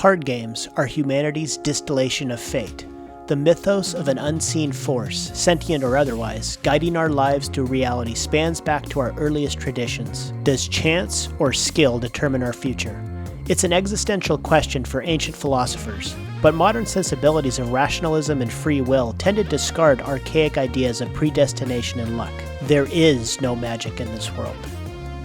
Card games are humanity's distillation of fate, the mythos of an unseen force, sentient or otherwise, guiding our lives through reality spans back to our earliest traditions. Does chance or skill determine our future? It's an existential question for ancient philosophers, but modern sensibilities of rationalism and free will tend to discard archaic ideas of predestination and luck. There is no magic in this world.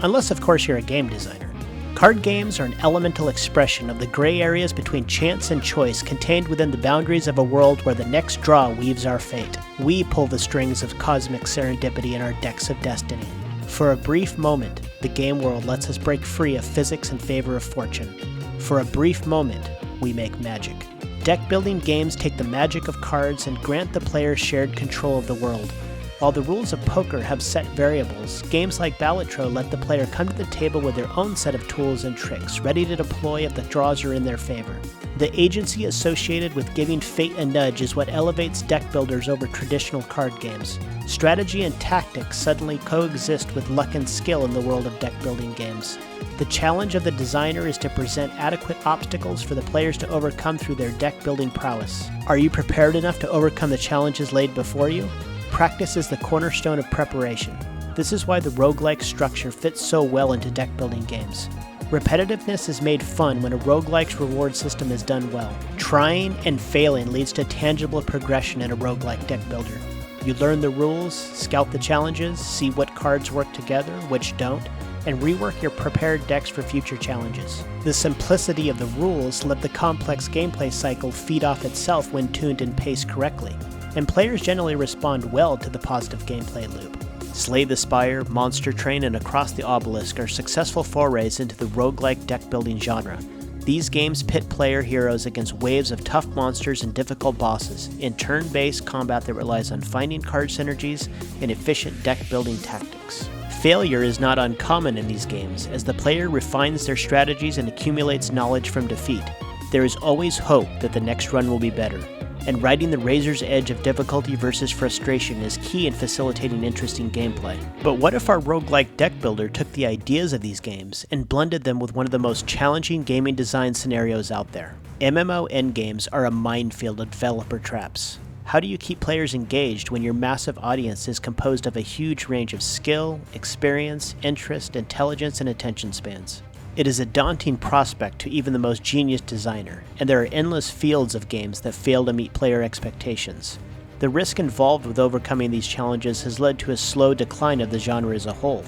Unless, of course, you're a game designer. Card games are an elemental expression of the gray areas between chance and choice contained within the boundaries of a world where the next draw weaves our fate. We pull the strings of cosmic serendipity in our decks of destiny. For a brief moment, the game world lets us break free of physics in favor of fortune. For a brief moment, we make magic. Deck building games take the magic of cards and grant the player shared control of the world. While the rules of poker have set variables, games like Balatro let the player come to the table with their own set of tools and tricks, ready to deploy if the draws are in their favor. The agency associated with giving fate a nudge is what elevates deck builders over traditional card games. Strategy and tactics suddenly coexist with luck and skill in the world of deck building games. The challenge of the designer is to present adequate obstacles for the players to overcome through their deck building prowess. Are you prepared enough to overcome the challenges laid before you? Practice is the cornerstone of preparation. This is why the roguelike structure fits so well into deck building games. Repetitiveness is made fun when a roguelike's reward system is done well. Trying and failing leads to tangible progression in a roguelike deck builder. You learn the rules, scout the challenges, see what cards work together, which don't, and rework your prepared decks for future challenges. The simplicity of the rules let the complex gameplay cycle feed off itself when tuned and paced correctly, and players generally respond well to the positive gameplay loop. Slay the Spire, Monster Train, and Across the Obelisk are successful forays into the roguelike deck-building genre. These games pit player heroes against waves of tough monsters and difficult bosses, in turn-based combat that relies on finding card synergies and efficient deck-building tactics. Failure is not uncommon in these games, as the player refines their strategies and accumulates knowledge from defeat. There is always hope that the next run will be better, and riding the razor's edge of difficulty versus frustration is key in facilitating interesting gameplay. But what if our roguelike deck builder took the ideas of these games and blended them with one of the most challenging gaming design scenarios out there? MMO endgames are a minefield of developer traps. How do you keep players engaged when your massive audience is composed of a huge range of skill, experience, interest, intelligence, and attention spans? It is a daunting prospect to even the most genius designer, and there are endless fields of games that fail to meet player expectations. The risk involved with overcoming these challenges has led to a slow decline of the genre as a whole,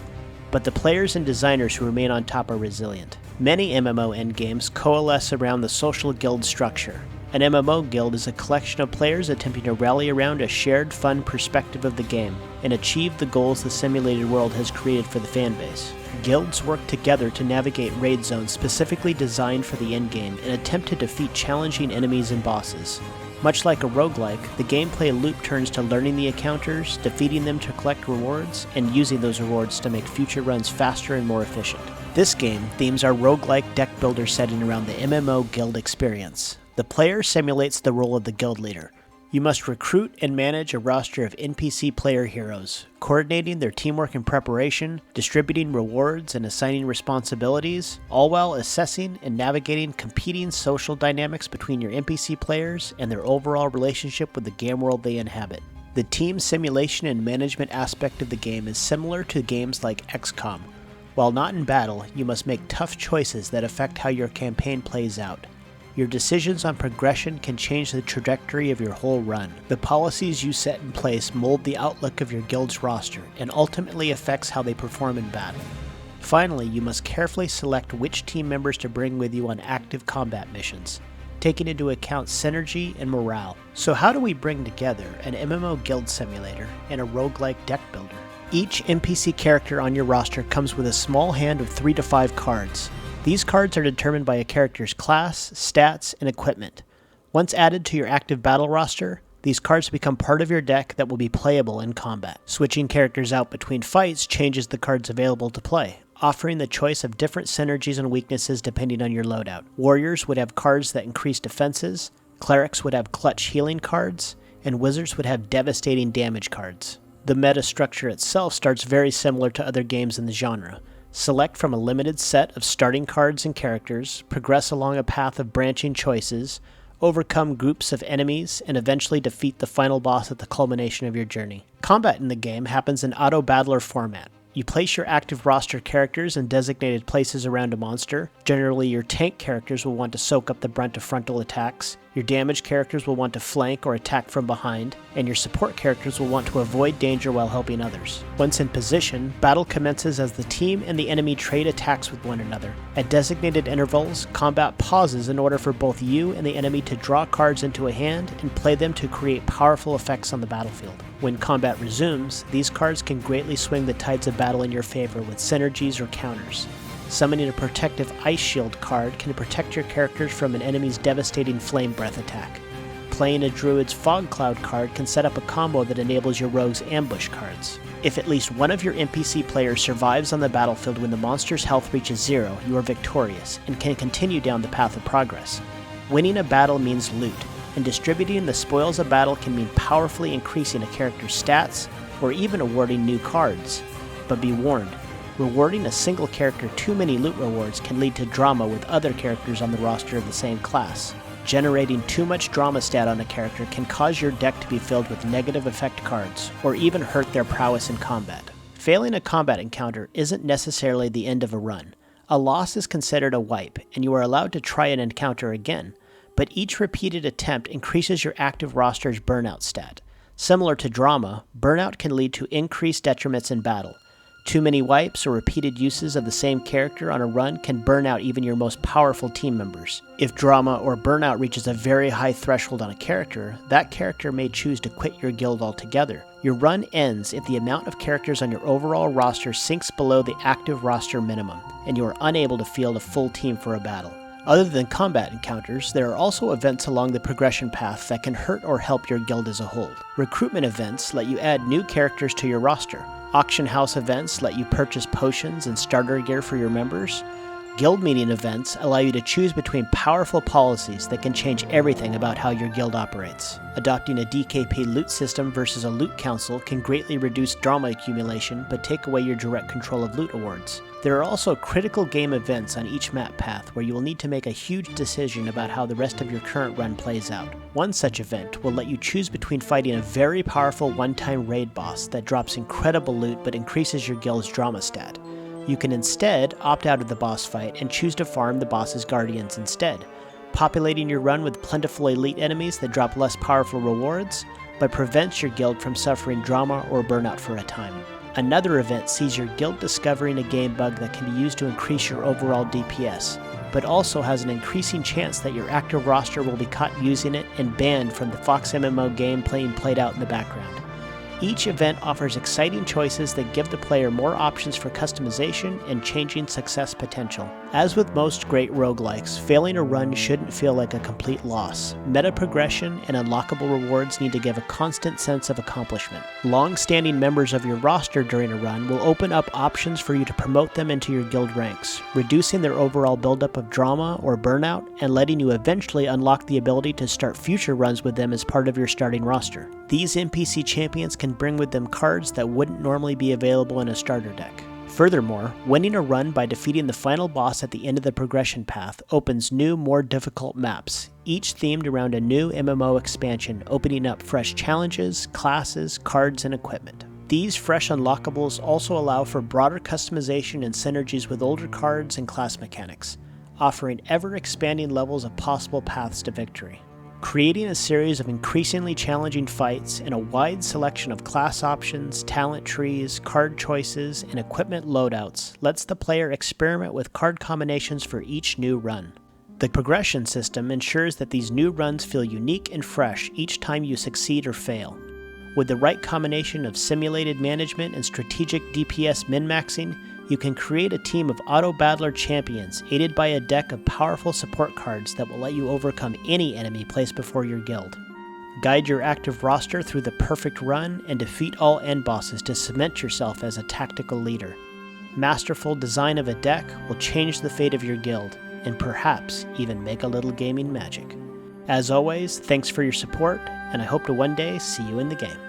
but the players and designers who remain on top are resilient. Many MMO endgames coalesce around the social guild structure. An MMO guild is a collection of players attempting to rally around a shared fun perspective of the game and achieve the goals the simulated world has created for the fanbase. Guilds work together to navigate raid zones specifically designed for the endgame and attempt to defeat challenging enemies and bosses. Much like a roguelike, the gameplay loop turns to learning the encounters, defeating them to collect rewards, and using those rewards to make future runs faster and more efficient. This game themes our roguelike deck builder setting around the MMO guild experience. The player simulates the role of the guild leader. You must recruit and manage a roster of NPC player heroes, coordinating their teamwork and preparation, distributing rewards and assigning responsibilities, all while assessing and navigating competing social dynamics between your NPC players and their overall relationship with the game world they inhabit. The team simulation and management aspect of the game is similar to games like XCOM. While not in battle, you must make tough choices that affect how your campaign plays out. Your decisions on progression can change the trajectory of your whole run. The policies you set in place mold the outlook of your guild's roster and ultimately affects how they perform in battle. Finally, you must carefully select which team members to bring with you on active combat missions, taking into account synergy and morale. So how do we bring together an MMO guild simulator and a roguelike deck builder? Each NPC character on your roster comes with a small hand of 3 to 5 cards. These cards are determined by a character's class, stats, and equipment. Once added to your active battle roster, these cards become part of your deck that will be playable in combat. Switching characters out between fights changes the cards available to play, offering the choice of different synergies and weaknesses depending on your loadout. Warriors would have cards that increase defenses, clerics would have clutch healing cards, and wizards would have devastating damage cards. The meta structure itself starts very similar to other games in the genre. Select from a limited set of starting cards and characters, progress along a path of branching choices, overcome groups of enemies, and eventually defeat the final boss at the culmination of your journey. Combat in the game happens in Autobattler format. You place your active roster characters in designated places around a monster. Generally, your tank characters will want to soak up the brunt of frontal attacks, your damage characters will want to flank or attack from behind, and your support characters will want to avoid danger while helping others. Once in position, battle commences as the team and the enemy trade attacks with one another. At designated intervals, combat pauses in order for both you and the enemy to draw cards into a hand and play them to create powerful effects on the battlefield. When combat resumes, these cards can greatly swing the tides of battle in your favor with synergies or counters. Summoning a protective Ice Shield card can protect your characters from an enemy's devastating Flame Breath attack. Playing a Druid's Fog Cloud card can set up a combo that enables your Rogue's Ambush cards. If at least one of your NPC players survives on the battlefield when the monster's health reaches 0, you are victorious and can continue down the path of progress. Winning a battle means loot, and distributing the spoils of battle can mean powerfully increasing a character's stats or even awarding new cards. But be warned, rewarding a single character too many loot rewards can lead to drama with other characters on the roster of the same class. Generating too much drama stat on a character can cause your deck to be filled with negative effect cards, or even hurt their prowess in combat. Failing a combat encounter isn't necessarily the end of a run. A loss is considered a wipe, and you are allowed to try an encounter again, but each repeated attempt increases your active roster's burnout stat. Similar to drama, burnout can lead to increased detriments in battle. Too many wipes or repeated uses of the same character on a run can burn out even your most powerful team members. If drama or burnout reaches a very high threshold on a character, that character may choose to quit your guild altogether. Your run ends if the amount of characters on your overall roster sinks below the active roster minimum, and you are unable to field a full team for a battle. Other than combat encounters, there are also events along the progression path that can hurt or help your guild as a whole. Recruitment events let you add new characters to your roster. Auction house events let you purchase potions and starter gear for your members. Guild meeting events allow you to choose between powerful policies that can change everything about how your guild operates. Adopting a DKP loot system versus a loot council can greatly reduce drama accumulation but take away your direct control of loot awards. There are also critical game events on each map path where you will need to make a huge decision about how the rest of your current run plays out. One such event will let you choose between fighting a very powerful one-time raid boss that drops incredible loot but increases your guild's drama stat. You can instead opt out of the boss fight and choose to farm the boss's guardians instead, populating your run with plentiful elite enemies that drop less powerful rewards, but prevents your guild from suffering drama or burnout for a time. Another event sees your guild discovering a game bug that can be used to increase your overall DPS, but also has an increasing chance that your active roster will be caught using it and banned from the Fox MMO game played out in the background. Each event offers exciting choices that give the player more options for customization and changing success potential. As with most great roguelikes, failing a run shouldn't feel like a complete loss. Meta progression and unlockable rewards need to give a constant sense of accomplishment. Long-standing members of your roster during a run will open up options for you to promote them into your guild ranks, reducing their overall buildup of drama or burnout, and letting you eventually unlock the ability to start future runs with them as part of your starting roster. These NPC champions can bring with them cards that wouldn't normally be available in a starter deck. Furthermore, winning a run by defeating the final boss at the end of the progression path opens new, more difficult maps, each themed around a new MMO expansion, opening up fresh challenges, classes, cards, and equipment. These fresh unlockables also allow for broader customization and synergies with older cards and class mechanics, offering ever-expanding levels of possible paths to victory. Creating a series of increasingly challenging fights and a wide selection of class options, talent trees, card choices, and equipment loadouts lets the player experiment with card combinations for each new run. The progression system ensures that these new runs feel unique and fresh each time you succeed or fail. With the right combination of simulated management and strategic DPS min-maxing, you can create a team of Autobattler champions aided by a deck of powerful support cards that will let you overcome any enemy placed before your guild. Guide your active roster through the perfect run and defeat all end bosses to cement yourself as a tactical leader. Masterful design of a deck will change the fate of your guild, and perhaps even make a little gaming magic. As always, thanks for your support, and I hope to one day see you in the game.